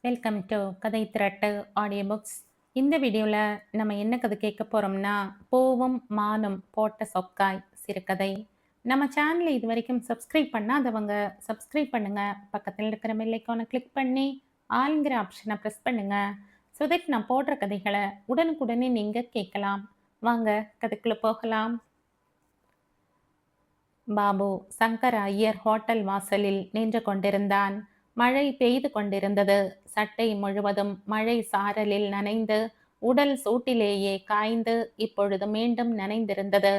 Welcome to கதை திரட்டு audio books. இந்த வீடியோவில் நம்ம என்ன கதை கேட்க போகிறோம்னா, பூவும் மானும் போட்ட சொக்காய் சிறுகதை. நம்ம சேனலை இது வரைக்கும் சப்ஸ்கிரைப் பண்ணாதவங்க சப்ஸ்கிரைப் பண்ணுங்க. பக்கத்தில் இருக்கிற பெல் ஐகானை கிளிக் பண்ணி ஆளுங்கிற ஆப்ஷனை ப்ரெஸ் பண்ணுங்க. ஸோ தட் நான் போடுற கதைகளை உடனுக்குடனே நீங்கள் கேட்கலாம். வாங்க கதைக்குள்ளே போகலாம். பாபு சங்கர ஐயர் ஹோட்டல் வாசலில் நின்று கொண்டிருந்தான். மழை பெய்து கொண்டிருந்தது. சட்டை முழுவதும் மழை சாரலில் நனைந்து உடல் சூட்டிலேயே காய்ந்து இப்பொழுது மீண்டும் நனைந்திருந்தது.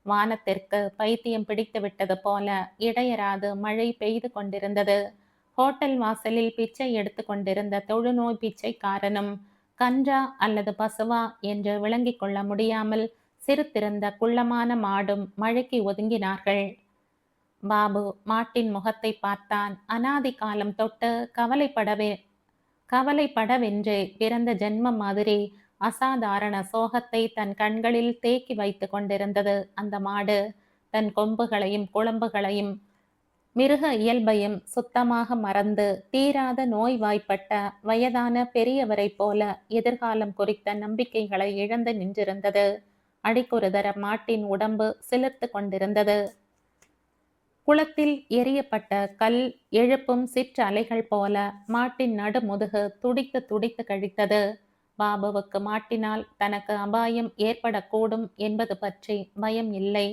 வானத்திற்கு பைத்தியம் பிடித்து விட்டது போல இடையராது மழை பெய்து கொண்டிருந்தது. ஹோட்டல் வாசலில் பிச்சை எடுத்து கொண்டிருந்த தொழுநோய் பிச்சைக்காரனும் கன்றா அல்லது பசுவா என்று விளங்கிக் கொள்ள முடியாமல் சிறுத்திருந்த குள்ளமான மாடும் மழைக்கு ஒதுங்கினார்கள். பாபு மாட்டின் முகத்தை பார்த்தான். அனாதி காலம் தொட்டு கவலைப்படவென்றே பிறந்த ஜென்மம் மாதிரி அசாதாரண சோகத்தை தன் கண்களில் தேக்கி வைத்து கொண்டிருந்தது அந்த மாடு. தன் கொம்புகளையும் குளம்புகளையும் மிருக இயல்பையும் சுத்தமாக மறந்து தீராத நோய்வாய்ப்பட்ட வயதான பெரியவரைப் போல எதிர்காலம் குறித்த நம்பிக்கைகளை இழந்து நின்றிருந்தது. அடிக்கொரு தர மாட்டின் உடம்பு சிலிர்த்து கொண்டிருந்தது. குளத்தில் எரியப்பட்ட கல் எழுப்பும் சிற்றலைகள் போல மாட்டின் நடுமுதுகு துடித்து துடித்து கழித்தது. பாபுவுக்கு மாட்டினால் தனக்கு அபாயம் ஏற்படக்கூடும் என்பது பற்றி பயம் இல்லை.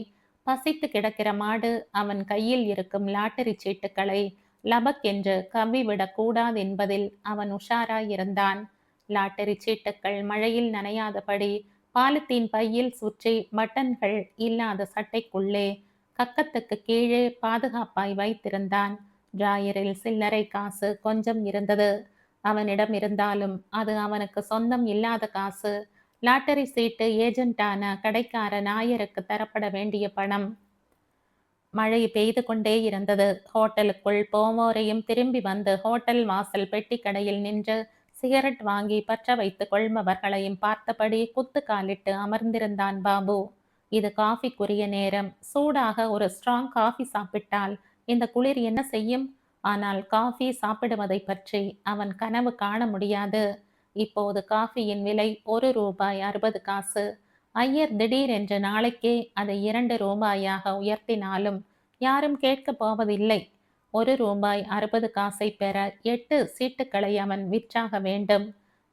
பசித்து கிடக்கிற மாடு அவன் கையில் இருக்கும் லாட்டரி சீட்டுகளை லபக் என்று கவ்விவிடக் கூடாது என்பதில் அவன் உஷாராயிருந்தான். லாட்டரி சீட்டுக்கள் மழையில் நனையாதபடி பாலித்தீன் பையில் சுற்றி பட்டன்கள் இல்லாத சட்டைக்குள்ளே கக்கத்துக்கு கீழே பாதுகாப்பாய் வைத்திருந்தான். டிராயரில் சில்லறை காசு கொஞ்சம் இருந்தது. அவனிடம் இருந்தாலும் அது அவனுக்கு சொந்தம் இல்லாத காசு. லாட்டரி சீட்டு ஏஜென்டான கடைக்கார நாயருக்கு தரப்பட வேண்டிய பணம். மழை பெய்து கொண்டே இருந்தது. ஹோட்டலுக்குள் போவோரையும் திரும்பி வந்து ஹோட்டல் வாசல் பெட்டி கடையில் நின்று சிகரெட் வாங்கி பற்ற வைத்து கொள்பவர்களையும் பார்த்தபடி குத்து காலிட்டு அமர்ந்திருந்தான் பாபு. இது காஃபிக்குரிய நேரம். சூடாக ஒரு ஸ்ட்ராங் காஃபி சாப்பிட்டால் இந்த குளிர் என்ன செய்யும்? ஆனால் காஃபி சாப்பிடுவதை பற்றி அவன் கனவு காண முடியாது. இப்போது காஃபியின் விலை ₹1.60. ஐயர் திடீரென்று நாளைக்கே அதை ₹2 உயர்த்தினாலும் யாரும் கேட்கப் போவதில்லை. ₹1.60 பெற 8 சீட்டுக்களை அவன் விற்றாக வேண்டும்.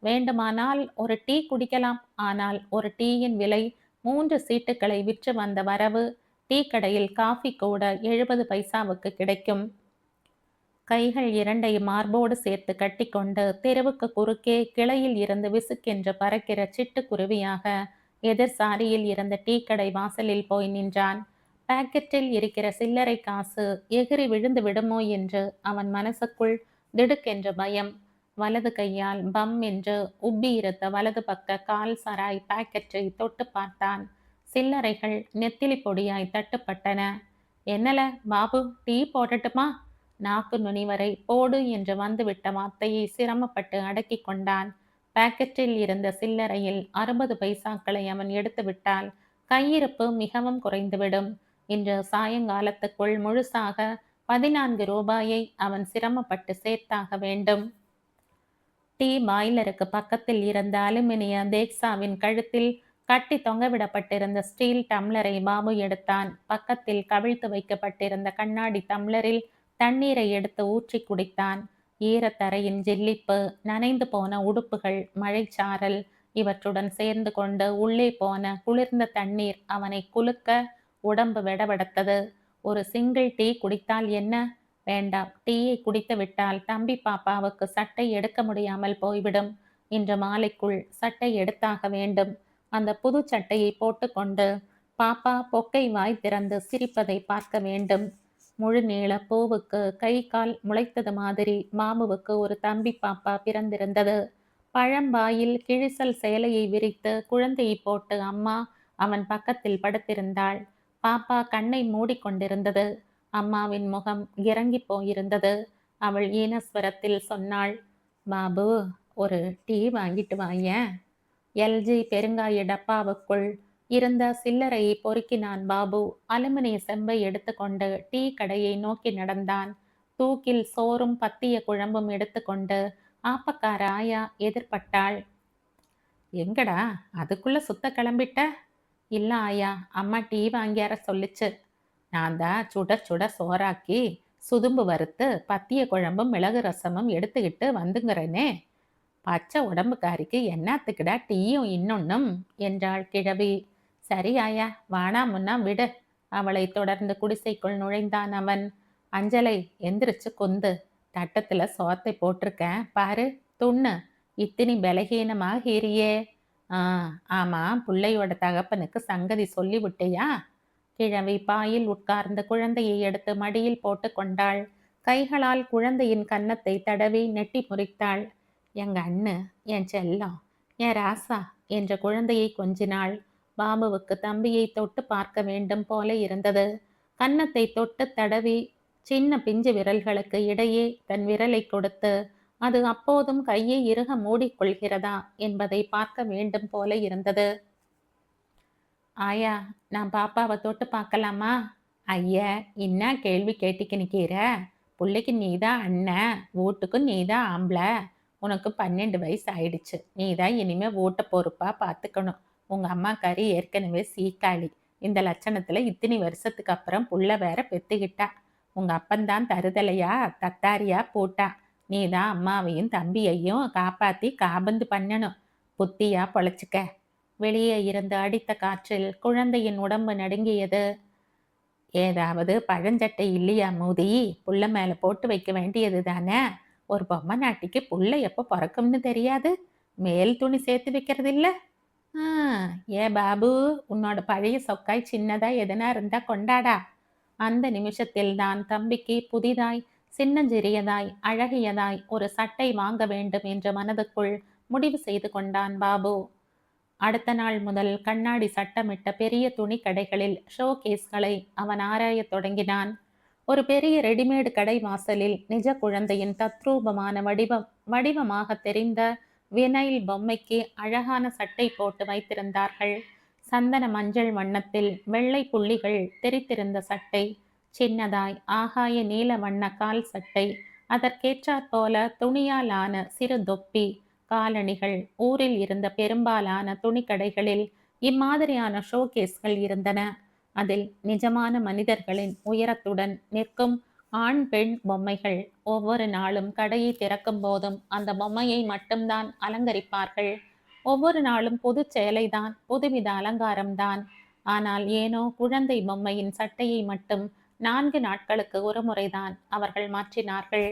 வேண்டுமானால் ஒரு டீ குடிக்கலாம். ஆனால் ஒரு டீயின் விலை 3 சீட்டுக்களை விற்று வந்த வரவு. டீ கடையில் காஃபி கூட 70 பைசாவுக்கு கிடைக்கும். கைகள் இரண்டையும் மார்போடு சேர்த்து கட்டிக்கொண்டு தெருவுக்கு குறுக்கே கிளையில் இருந்து விசுக்கென்று பறக்கிற சிட்டுக்குருவியாக எதிர் சாரியில் இருந்த டீ கடை வாசலில் போய் நின்றான். பாக்கெட்டில் இருக்கிற சில்லறை காசு எகிரி விழுந்து விடுமோ என்று அவன் மனசுக்குள் திடுக்கென்ற பயம். வலது கையால் பம் என்று உப்பியிருந்த வலது பக்க கால் சராய் பாக்கெட்டை தொட்டு பார்த்தான். சில்லறைகள் நெத்திலி பொடியாய் தட்டுப்பட்டன. என்னல பாபு, டீ போடட்டுமா? நாக்கு நுனி வரை போடு என்று வந்துவிட்ட வார்த்தையை சிரமப்பட்டு அடக்கி கொண்டான். பாக்கெட்டில் இருந்த சில்லறையில் 60 பைசாக்களை அவன் எடுத்துவிட்டால் கையிருப்பு மிகவும் குறைந்துவிடும். இன்று சாயங்காலத்துக்குள் முழுசாக ₹14 அவன் சிரமப்பட்டு சேர்த்தாக வேண்டும். டீ பாய்லருக்கு பக்கத்தில் இருந்த அலுமினிய தேக்சாவின் கழுத்தில் கட்டி தொங்கவிடப்பட்டிருந்த ஸ்டீல் டம்ளரை பாபு எடுத்தான். பக்கத்தில் கவிழ்த்து வைக்கப்பட்டிருந்த கண்ணாடி டம்ளரில் தண்ணீரை எடுத்து ஊற்றி குடித்தான். ஈரத்தரையின் ஜில்லிப்பு, நனைந்து போன உடுப்புகள், மழைச்சாரல் இவற்றுடன் சேர்ந்து கொண்டு உள்ளே போன குளிர்ந்த தண்ணீர் அவனை குலுக்க உடம்பு வெடவெடத்தது. ஒரு சிங்கிள் டீ குடித்தால் என்ன? வேண்டாம், டீயை குடித்து விட்டால் தம்பி பாப்பாவுக்கு சட்டை எடுக்க முடியாமல் போய்விடும். இன்று மாலைக்குள் சட்டை எடுத்தாக வேண்டும். அந்த புது சட்டையை போட்டுக்கொண்டு பாப்பா பொக்கை வாய் திறந்து சிரிப்பதை பார்க்க வேண்டும். முழு நீள பூவுக்கு கை கால் முளைத்தது மாதிரி பாபுவுக்கு ஒரு தம்பி பாப்பா பிறந்திருந்தது. பழம்பாயில் கிழிசல் சேலையை விரித்து குழந்தையை போட்டு அம்மா அவன் பக்கத்தில் படுத்திருந்தாள். பாப்பா கண்ணை மூடிக்கொண்டிருந்தது. அம்மாவின் முகம் இறங்கி போயிருந்தது. அவள் ஈனஸ்வரத்தில் சொன்னாள், பாபு, ஒரு டீ வாங்கிட்டு வாயேன். எல்ஜி பெருங்காய டப்பாவுக்குள் இருந்த சில்லறையை பொறுக்கினான் பாபு. அலுமினிய செம்பை எடுத்துக்கொண்டு டீ கடையை நோக்கி நடந்தான். தூக்கில் சோறும் பத்திய குழம்பும் எடுத்துக்கொண்டு ஆப்பக்கார ஆயா எதிர்பட்டாள். எங்கடா அதுக்குள்ள சுத்த கிளம்பிட்ட? இல்ல ஆயா, அம்மா டீ வாங்கியார சொல்லுச்சு. நான் தான் சுட சுட சோறாக்கி சுதும்பு வறுத்து பத்திய குழம்பும் மிளகு ரசமும் எடுத்துக்கிட்டு வந்துங்கிறேனே. பச்சை உடம்புக்காரிக்கு என்னத்துக்குடா டீயும் இன்னொன்னும் என்றாள் கிழவி. சரி ஆயா, வானா முன்னா விடு. அவளை தொடர்ந்து குடிசைக்குள் நுழைந்தான் அவன். அஞ்சலை, எந்திரிச்சு குந்து. தட்டத்துல சோத்தை போட்டிருக்கேன் பாரு, துண்ணு. இத்தினி பலகீனமாகிறியே. ஆ, ஆமா, புள்ளையோட தகப்பனுக்கு சங்கதி சொல்லி விட்டியா? கிழவி பாயில் உட்கார்ந்த குழந்தையை எடுத்து மடியில் போட்டு கொண்டாள். கைகளால் குழந்தையின் கன்னத்தை தடவி நெட்டி முறித்தாள். எங்க அண்ணு, என் செல்லம், என் ராசா என்ற குழந்தையை கொஞ்சினாள். பாபுவுக்கு தம்பியை தொட்டு பார்க்க வேண்டும் போல இருந்தது. கன்னத்தை தொட்டு தடவி சின்ன பிஞ்சு விரல்களுக்கு இடையே தன் விரலை கொடுத்து அது அப்போதும் கையை இறுக மூடிக்கொள்கிறதா என்பதை பார்க்க வேண்டும் போல இருந்தது. ஆயா, நான் பாப்பாவை தொட்டு பார்க்கலாமா? ஐயா, என்ன கேள்வி கேட்டிக்கு நிற்கிற? பிள்ளைக்கு நீதான் அண்ணன், வீட்டுக்கும் நீதான் ஆம்பளை. உனக்கு 12 வயசு ஆயிடுச்சு. நீதான் இனிமே வீட்டை பொறுப்பா பார்த்துக்கணும். உங்க அம்மாக்காரி ஏற்கனவே சீக்காளி. இந்த லட்சணத்துல இத்தனை வருஷத்துக்கு அப்புறம் புள்ள வேற பெத்துக்கிட்டா. உங்க அப்பந்தான் தருதலையா தத்தாரியா போட்டா. நீதான் அம்மாவையும் தம்பியையும் காப்பாத்தி காபந்து பண்ணணும். புத்தியா பொழைச்சிக்க. வெளியே இருந்து அடித்த காற்றில் குழந்தையின் உடம்பு நடுங்கியது. ஏதாவது பழஞ்சட்டை இல்லையா மூதி? புள்ள மேல போட்டு வைக்க வேண்டியது தானே. ஒரு பொம்மை நாட்டிக்கு புள்ள எப்போ பிறக்கும்னு தெரியாது. மேல் துணி சேர்த்து வைக்கிறது இல்ல. ஆ, ஏ பாபு, உன்னோட பழைய சொக்காய் சின்னதா எதனா இருந்தா கொண்டாடா. அந்த நிமிஷத்தில் தான் தம்பிக்கு புதிதாய் சின்னஞ்சிறியதாய் அழகியதாய் ஒரு சட்டை வாங்க வேண்டும் என்ற மனதுக்குள் முடிவு செய்து கொண்டான் பாபு. அடுத்த நாள் முதல் கண்ணாடி சட்டமிட்ட பெரிய துணி கடைகளில் ஷோ கேஸ்களை அவன் ஆராயத் தொடங்கினான். ஒரு பெரிய ரெடிமேடு கடை வாசலில் நிஜ குழந்தையின் தத்ரூபமான வடிவமாக தெரிந்த வினைல் பொம்மைக்கு அழகான சட்டை போட்டு வைத்திருந்தார்கள். சந்தன மஞ்சள் வண்ணத்தில் வெள்ளை புள்ளிகள் தெரித்திருந்த சட்டை, சின்னதாய் ஆகாய நீல வண்ண கால் சட்டை, அதற்கேற்றாற் போல துணியால் ஆன சிறு தொப்பி, காலணிகள். ஊரில் இருந்த பெரும்பாலான துணிக்கடைகளில் இம்மாதிரியான ஷோகேஸ்கள் இருந்தன. அதில் நிஜமான மனிதர்களின் உயரத்துடன் நிற்கும் ஆண் பெண் பொம்மைகள். ஒவ்வொரு நாளும் கடையை திறக்கும் போதும் அந்த பொம்மையை மட்டும்தான் அலங்கரிப்பார்கள். ஒவ்வொரு நாளும் புது சேலைதான், புதுவித அலங்காரம்தான். ஆனால் ஏனோ குழந்தை பொம்மையின் சட்டையை மட்டும் 4 நாட்களுக்கு ஒரு முறைதான் அவர்கள் மாற்றினார்கள்.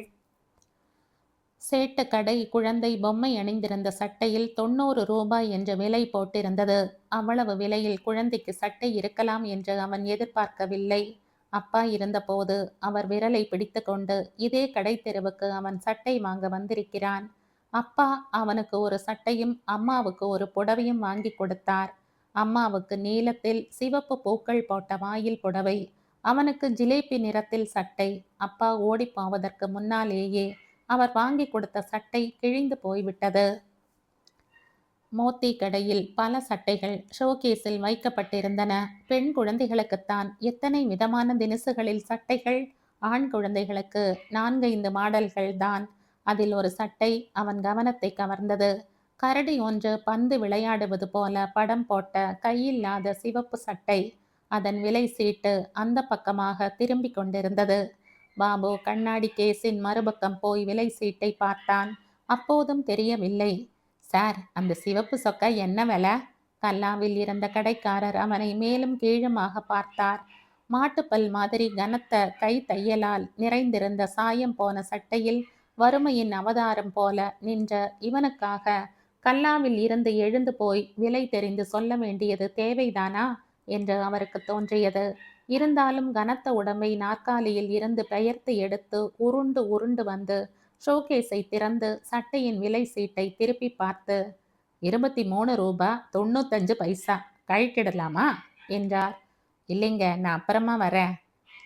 சேட்டு கடை குழந்தை பொம்மை அணிந்திருந்த சட்டையில் 90 ரூபாய் என்ற விலை போட்டிருந்தது. அவ்வளவு விலையில் குழந்தைக்கு சட்டை இருக்கலாம் என்று அவன் எதிர்பார்க்கவில்லை. அப்பா இருந்தபோது அவர் விரலை பிடித்து கொண்டு இதே கடை தெருவுக்கு அவன் சட்டை வாங்க வந்திருக்கிறான். அப்பா அவனுக்கு ஒரு சட்டையும் அம்மாவுக்கு ஒரு புடவையும் வாங்கி கொடுத்தார். அம்மாவுக்கு நீலத்தில் சிவப்பு பூக்கள் போட்ட வாயில் புடவை, அவனுக்கு ஜிலேபி நிறத்தில் சட்டை. அப்பா ஓடி போவதற்கு முன்னாலேயே அவர் வாங்கி கொடுத்த சட்டை கிழிந்து போய்விட்டது. மோத்தி கடையில் பல சட்டைகள் ஷோகேஸில் வைக்கப்பட்டிருந்தன. பெண் குழந்தைகளுக்குத்தான் எத்தனை விதமான தினசுகளில் சட்டைகள். ஆண் குழந்தைகளுக்கு 4-5 மாடல்கள் தான். அதில் ஒரு சட்டை அவன் கவனத்தை கவர்ந்தது. கரடி ஒன்று பந்து விளையாடுவது போல படம் போட்ட கையில்லாத சிவப்பு சட்டை. அதன் விலை சீட்டு அந்த பக்கமாக திரும்பி கொண்டிருந்தது. பாபு கண்ணாடி கேஸின் மறுபக்கம் போய் விலை சீட்டை பார்த்தான். அப்போதும் தெரியவில்லை. சார், அந்த சிவப்பு சொக்கா என்ன விலை? கல்லாவில் இருந்த கடைக்காரர் அவனை மேலும் கீழுமாக பார்த்தார். மாட்டுப்பல் மாதிரி கனத்த கை தையலால் நிறைந்திருந்த சாயம் போன சட்டையில் வறுமையின் அவதாரம் போல நின்ற இவனுக்காக கல்லாவில் இருந்து எழுந்து போய் விலை தெரிந்து சொல்ல வேண்டியது தேவைதானா என்று அவருக்கு தோன்றியது. இருந்தாலும் கனத்த உடம்பை நாற்காலியில் இருந்து பெயர்த்து எடுத்து உருண்டு உருண்டு வந்து ஷோகேஸை திறந்து சட்டையின் விலை சீட்டை திருப்பி பார்த்து, 23 ரூபா 95 பைசா, கழிக்கிடலாமா என்றார். இல்லைங்க, நான் அப்புறமா வரேன்.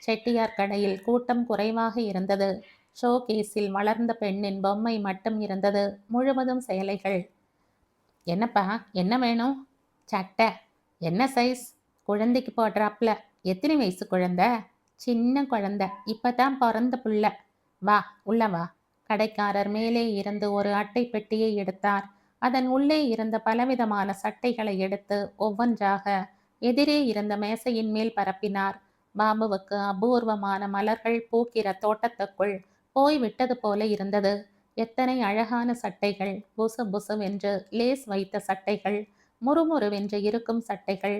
செட்டியார் கடையில் கூட்டம் குறைவாக இருந்தது. ஷோகேஸில் வளர்ந்த பெண்ணின் பொம்மை மட்டும் இருந்தது. முழுவதும் சேலைகள். என்னப்பா, என்ன வேணும்? சட்டை. என்ன சைஸ்? குழந்தைக்கு போடுறாப்ல. எத்தனை வயசு குழந்தை? சின்ன குழந்தை, இப்பதான் பிறந்த புள்ள. வா, உள்ள வா. கடைக்காரர் மேலே இருந்து ஒரு அட்டை பெட்டியை எடுத்தார். அதன் உள்ளே இருந்த பலவிதமான சட்டைகளை எடுத்து ஒவ்வொன்றாக எதிரே இருந்த மேசையின் மேல் பரப்பினார். பாபுவுக்கு அபூர்வமான மலர்கள் பூக்கிற தோட்டத்துக்குள் போய் விட்டது போல இருந்தது. எத்தனை அழகான சட்டைகள்! புசு புசுவென்று லேஸ் வைத்த சட்டைகள், முறுமுறுவென்று இருக்கும் சட்டைகள்.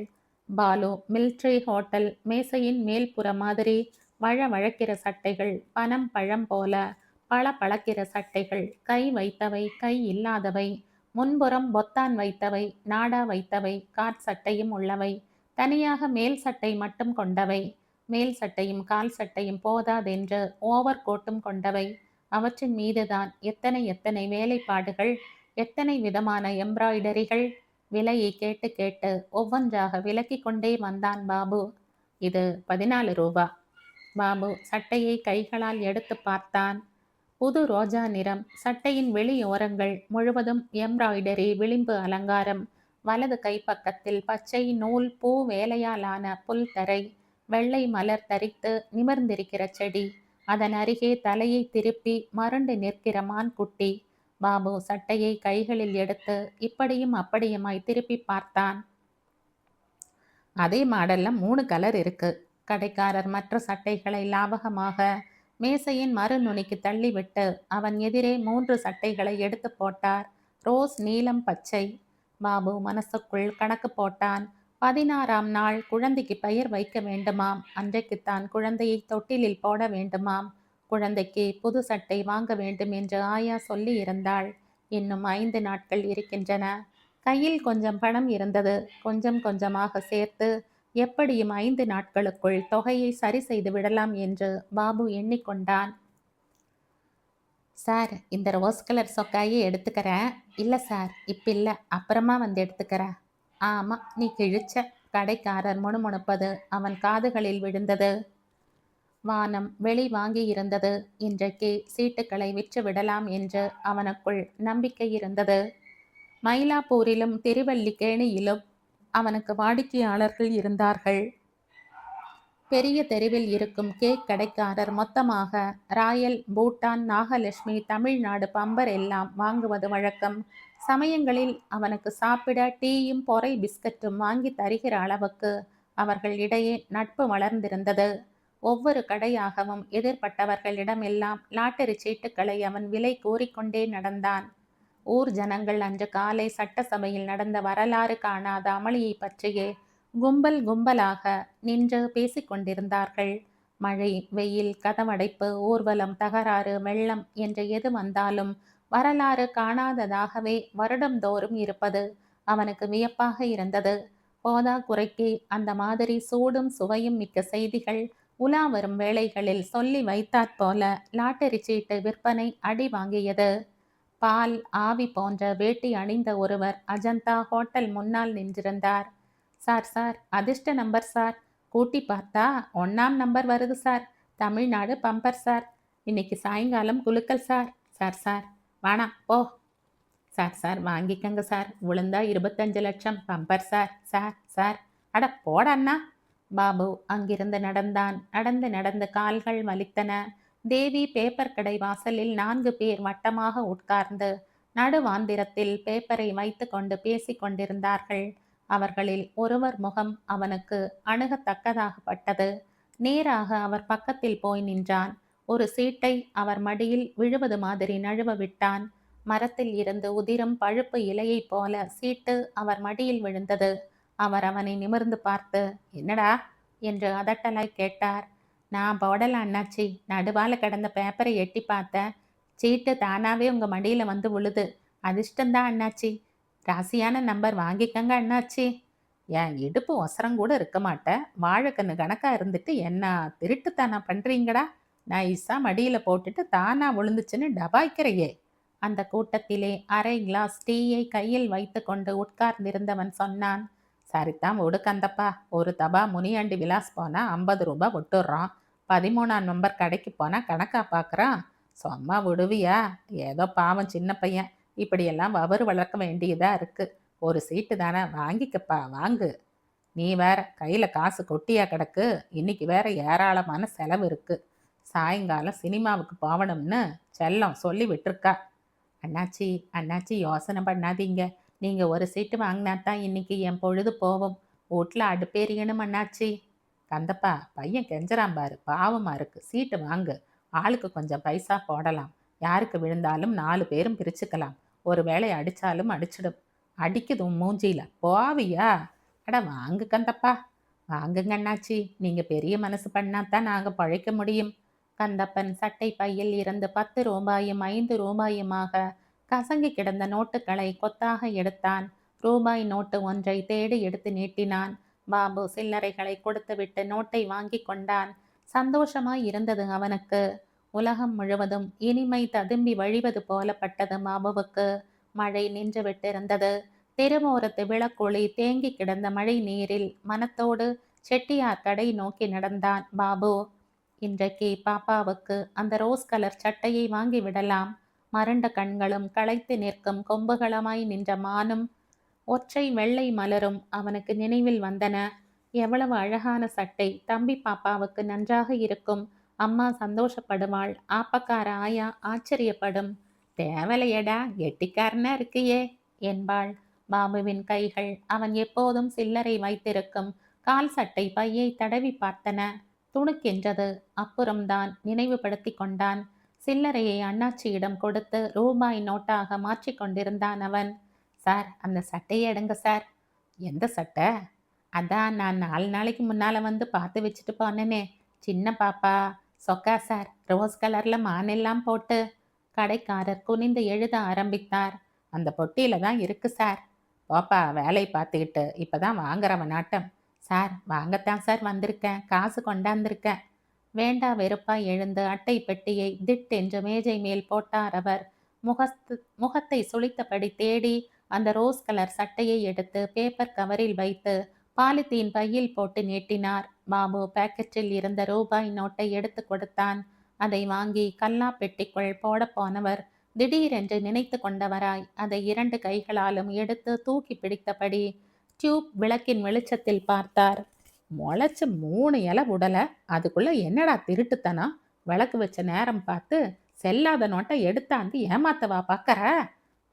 பாலு மில்ட்ரி ஹோட்டல் மேசையின் மேல்புற மாதிரி வழவழக்கிற சட்டைகள், பனம் பழம் போல பளபளக்கிற சட்டைகள், கை வைத்தவை, கை இல்லாதவை, முன்புறம் பொத்தான் வைத்தவை, நாடா வைத்தவை, காட் சட்டையும் உள்ளவை, தனியாக மேல் சட்டை மட்டும் கொண்டவை, மேல் சட்டையும் கால் சட்டையும் போதாதென்று ஓவர் கோட்டும் கொண்டவை. அவற்றின் மீதுதான் எத்தனை எத்தனை வேலைப்பாடுகள், எத்தனை விதமான எம்ப்ராய்டரிகள்! விலையை கேட்டு கேட்டு ஒவ்வொன்றாக விலக்கிக் கொண்டே வந்தான் பாபு. இது 14 ரூபா. பாபு சட்டையை கைகளால் எடுத்து பார்த்தான். புது ரோஜா நிறம். சட்டையின் வெளியோரங்கள் முழுவதும் எம்ப்ராய்டரி விளிம்பு அலங்காரம். வலது கைப்பக்கத்தில் பச்சை நூல் பூ வேலையாலான புல்தரை, வெள்ளை மலர் தரித்து நிமிர்ந்திருக்கிற செடி, அதன் அருகே தலையை திருப்பி மருண்டு நிற்கிற மான்குட்டி. பாபு சட்டையை கைகளில் எடுத்து இப்படியும் அப்படியுமாய் திருப்பி பார்த்தான். அதே மாடல்ல 3 கலர் இருக்கு. கடைக்காரர் மற்ற சட்டைகளை லாவகமாக மேசையின் மறுநுனிக்கு தள்ளிவிட்டு அவன் எதிரே 3 சட்டைகளை எடுத்து போட்டார். ரோஸ், நீலம், பச்சை. பாபு மனசுக்குள் கணக்கு போட்டான். 16ஆம் நாள் குழந்தைக்கு பெயர் வைக்க வேண்டுமாம். அன்றைக்குத்தான் குழந்தையை தொட்டிலில் போட வேண்டுமாம். குழந்தைக்கு புது சட்டை வாங்க வேண்டும் என்று ஆயா சொல்லி இருந்தாள். இன்னும் 5 நாட்கள் இருக்கின்றன. கையில் கொஞ்சம் பணம் இருந்தது. கொஞ்சம் கொஞ்சமாக சேர்த்து எப்படியும் 5 நாட்களுக்குள் தொகையை சரி செய்து விடலாம் என்று பாபு எண்ணிக்கொண்டான். சார், இந்த ரோஸ் கலர் சொக்காயே எடுத்துக்கிறேன். இல்லை சார், இப்போ இல்லை, அப்புறமா வந்து எடுத்துக்கிறேன். ஆமாம், நீ கிழிச்ச. கடைக்காரர் முணுமுணுப்பது அவன் காதுகளில் விழுந்தது. வானம் வெளி வாங்கி இருந்தது. இன்றைக்கு சீட்டுக்களை விற்று விடலாம் என்று அவனுக்குள் நம்பிக்கை இருந்தது. மயிலாப்பூரிலும் திருவல்லிக்கேணியிலும் அவனுக்கு வாடிக்கையாளர்கள் இருந்தார்கள். பெரிய தெருவில் இருக்கும் கேக் கடைக்காரர் மொத்தமாக ராயல், பூட்டான், நாகலட்சுமி, தமிழ்நாடு பம்பர் எல்லாம் வாங்குவது வழக்கம். சமயங்களில் அவனுக்கு சாப்பிட டீயும் பொறை பிஸ்கட்டும் வாங்கி தருகிற அளவுக்கு அவர்கள் இடையே நட்பு வளர்ந்திருந்தது. ஒவ்வொரு கடையாகவும் எதிர்பட்டவர்களிடமெல்லாம் லாட்டரி சீட்டுக்களை அவன் விலை கூறிக்கொண்டே நடந்தான். ஊர் ஜனங்கள் அன்று காலை சட்டசபையில் நடந்த வரலாறு காணாத அமளியை பற்றியே கும்பல் கும்பலாக நின்று பேசிக்கொண்டிருந்தார்கள். மழை, வெயில், கதவடைப்பு, ஊர்வலம், தகராறு, வெள்ளம் என்று எது வந்தாலும் வரலாறு காணாததாகவே வருடந்தோறும் இருப்பது அவனுக்கு வியப்பாக இருந்தது. போதா குறைக்கு அந்த மாதிரி சூடும் சுவையும் மிக்க செய்திகள் உலா வரும் வேளைகளில் சொல்லி வைத்தாற்போல லாட்டரி சீட்டு விற்பனை அடி வாங்கியது. பால் ஆவி போன்ற வேட்டி அணிந்த ஒருவர் அஜந்தா ஹோட்டல் முன்னால் நின்றிருந்தார். சார் சார், அதிர்ஷ்ட நம்பர் சார். கூட்டி பார்த்தா 1ஆம் நம்பர் வருது சார். Tamil Nadu bumper sir. இன்னைக்கு சாயங்காலம் குலுக்கல் சார். சார் சார், வேணாம் போ. சார் சார், வாங்கிக்கங்க சார். விழுந்தா 25 லட்சம் பம்பர் சார். Sir sir. அட போட அண்ணா. பாபு அங்கிருந்து நடந்தான். நடந்து நடந்து கால்கள் வலித்தன. தேவி பேப்பர் கடை வாசலில் 4 பேர் வட்டமாக உட்கார்ந்து நடுவாந்திரத்தில் பேப்பரை வைத்து கொண்டு பேசிக் கொண்டிருந்தார்கள். அவர்களில் ஒருவர் முகம் அவனுக்கு அணுகத்தக்கதாகப்பட்டது. நேராக அவர் பக்கத்தில் போய் நின்றான். ஒரு சீட்டை அவர் மடியில் விழுவது மாதிரி நழுவ விட்டான். மரத்தில் இருந்து உதிரும் பழுப்பு இலையை போல சீட்டு அவர் மடியில் விழுந்தது. அவர் அவனை நிமிர்ந்து பார்த்து, என்னடா என்று அதட்டலாய் கேட்டார். நான் போடல அண்ணாச்சி. நடுவால கிடந்த பேப்பரை எட்டி பார்த்தேன். சீட்டு தானாவே உங்க மடியில வந்து விழுது. அதிர்ஷ்டந்தான் அண்ணாச்சி. ராசியான நம்பர், வாங்கிக்கங்க அண்ணாச்சி. என் இடுப்பு ஒசரம் கூட இருக்க மாட்டேன். வாழைக்கண்ணு கணக்கா இருந்துட்டு என்ன திருட்டுத்தானா பண்றீங்கடா? நைஸா மடியில போட்டுட்டு தானா விழுந்துச்சுன்னு டபாய்க்கிறையே. அந்த கூட்டத்திலே அரை கிளாஸ் டீயை கையில் வைத்து கொண்டு உட்கார்ந்திருந்தவன் சொன்னான். சரிதான் ஒடுக்கந்தப்பா. ஒரு தபா முனியாண்டி விலாஸ் போனா 50 ரூபாய் விட்டுடுறான். 13ஆம் நம்பர் கடைக்கு போனா கணக்கா பார்க்குறான். சும்மா விடுவியா? ஏதோ பாவம் சின்ன பையன், இப்படியெல்லாம் வவறு வளர்க்க வேண்டியதா இருக்கு. ஒரு சீட்டு தானே, வாங்கிக்கப்பா வாங்கு. நீ வேற கையில காசு கொட்டியா கிடக்கு. இன்னைக்கு வேற ஏராளமான செலவு இருக்கு. சாயங்காலம் சினிமாவுக்கு போகணும்னு செல்லம் சொல்லி விட்டுருக்கா. அண்ணாச்சி அண்ணாச்சி யோசனை பண்ணாதீங்க. நீங்க ஒரு சீட்டு வாங்கினா தான் இன்னைக்கு என் பொழுது போகும். வீட்ல அடுப்பேறியணும் அண்ணாச்சி. கந்தப்பா பையன் கெஞ்சறான் பாரு, பாவமா இருக்கு. சீட்டு வாங்கு. ஆளுக்கு கொஞ்சம் பைசா போடலாம். யாருக்கு விழுந்தாலும் 4 பேரும் பிரிச்சுக்கலாம். ஒரு வேளை அடிச்சாலும் அடிச்சிடும். அடிக்குது உன் மூஞ்சியில. போவியா? அட வாங்கு கந்தப்பா. வாங்குங்க அண்ணாச்சி. நீங்க பெரிய மனசு பண்ணாதான் நாங்க பழைக்க முடியும். கந்தப்பன் சட்டை பையில் இருந்து 10 ரூபாயும் 5 ரூபாயுமாக கசங்கி கிடந்த நோட்டுகளை கொத்தாக எடுத்தான். ரூபாய் நோட்டு ஒன்றை தேடி எடுத்து நீட்டினான். பாபு சில்லறைகளை கொடுத்துவிட்டு நோட்டை வாங்கி கொண்டான். சந்தோஷமாய் இருந்தது அவனுக்கு. உலகம் முழுவதும் இனிமை ததும்பி வழிவது போலப்பட்டது பாபுவுக்கு. மழை நின்று விட்டிருந்தது. தெருவோரத்து விளக்கொளி தேங்கி கிடந்த மழை நீரில் மனத்தோடு செட்டியார் கடை நோக்கி நடந்தான் பாபு. இன்றைக்கு பாப்பாவுக்கு அந்த ரோஸ் கலர் சட்டையை வாங்கி விடலாம். மருண்ட கண்களும் களைத்து நிற்கும் கொம்புகளமாய் நின்ற மானும் ஒற்றை வெள்ளை மலரும் அவனுக்கு நினைவில் வந்தன. எவ்வளவு அழகான சட்டை! தம்பி பாப்பாவுக்கு நன்றாக இருக்கும். அம்மா சந்தோஷப்படுவாள். ஆப்பக்கார ஆயா ஆச்சரியப்படும். தேவலையடா, கெட்டிக்காரனா இருக்கியே என்பாள். பாபுவின் கைகள் அவன் எப்போதும் சில்லறை வைத்திருக்கும் கால் சட்டை பையை தடவி பார்த்தன. துணுக்கென்றது. அப்புறம்தான் நினைவுபடுத்தி கொண்டான். சில்லறையை அண்ணாச்சியிடம் கொடுத்து ரூபாய் நோட்டாக மாற்றி கொண்டிருந்தான் அவன். சார், அந்த சட்டையை எடுங்க சார். எந்த சட்டை? அதான் நான் 4 நாளைக்கு முன்னால வந்து பார்த்து வச்சுட்டு போனேனே, சின்ன பாப்பா சொக்கா சார், ரோஸ் கலர்ல மானெல்லாம் போட்டு. கடைக்காரர் குனிந்து எழுத ஆரம்பித்தார். அந்த பொட்டியில தான் இருக்கு சார். போப்பா, வேலை பார்த்துக்கிட்டு இப்பதான் வாங்குறவன் நாட்டம். சார், வாங்கத்தான் சார் வந்திருக்கேன், காசு கொண்டாந்திருக்கேன். வேண்டா வெறுப்பாய் எழுந்து அட்டை பெட்டியை திட்டென்று மேஜை மேல் போட்டார் அவர். முகத்தை சுளித்தபடி தேடி அந்த ரோஸ் கலர் சட்டையை எடுத்து பேப்பர் கவரில் வைத்து பாலித்தீன் பையில் போட்டு நீட்டினார். பாபு பாக்கெட்டில் இருந்த ரூபாய் நோட்டை எடுத்து கொடுத்தான். அதை வாங்கி கல்லா பெட்டிக்குள் போட போனவர் திடீரென்று நினைத்து கொண்டவராய் அதை 2 கைகளாலும் எடுத்து தூக்கி பிடித்தபடி டியூப் விளக்கின் வெளிச்சத்தில் பார்த்தார். முளைச்சு 3 இலை உடலை, அதுக்குள்ள என்னடா திருட்டுத்தனம்! விளக்கு வச்ச நேரம் பார்த்து செல்லாத நோட்டை எடுத்தாந்து ஏமாத்தவா பார்க்கற?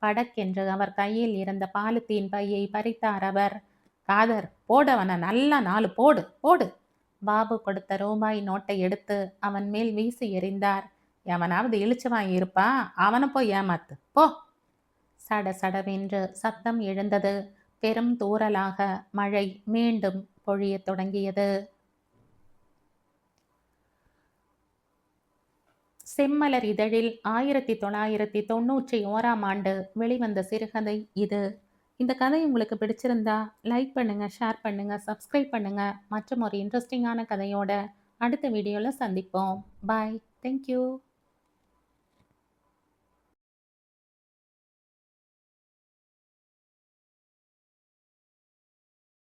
படக்கென்று அவர் கையில் இருந்த பாலித்தீன் பையை பறித்தார் அவர். காதர், போடவன நல்லா 4 போடு போடு. பாபு கொடுத்த ரூபாய் நோட்டை எடுத்து அவன் மேல் வீசி எறிந்தார். எவனாவது இழிச்சவான் இருப்பான், அவனை போய் ஏமாத்து போ. சட சடவென்று சத்தம் எழுந்தது. பெரும் தூறலாக மழை மீண்டும் பொழியத் தொடங்கியது. செம்மலர் இதழில் 1991ஆம் ஆண்டு வெளிவந்த சிறுகதை இது. இந்த கதை உங்களுக்கு பிடிச்சிருந்தா லைக் பண்ணுங்க, ஷேர் பண்ணுங்க, சப்ஸ்கிரைப் பண்ணுங்க. மற்றும் ஒரு இன்ட்ரெஸ்டிங்கான கதையோட அடுத்த வீடியோவில் சந்திப்போம். பாய். தேங்க்யூ.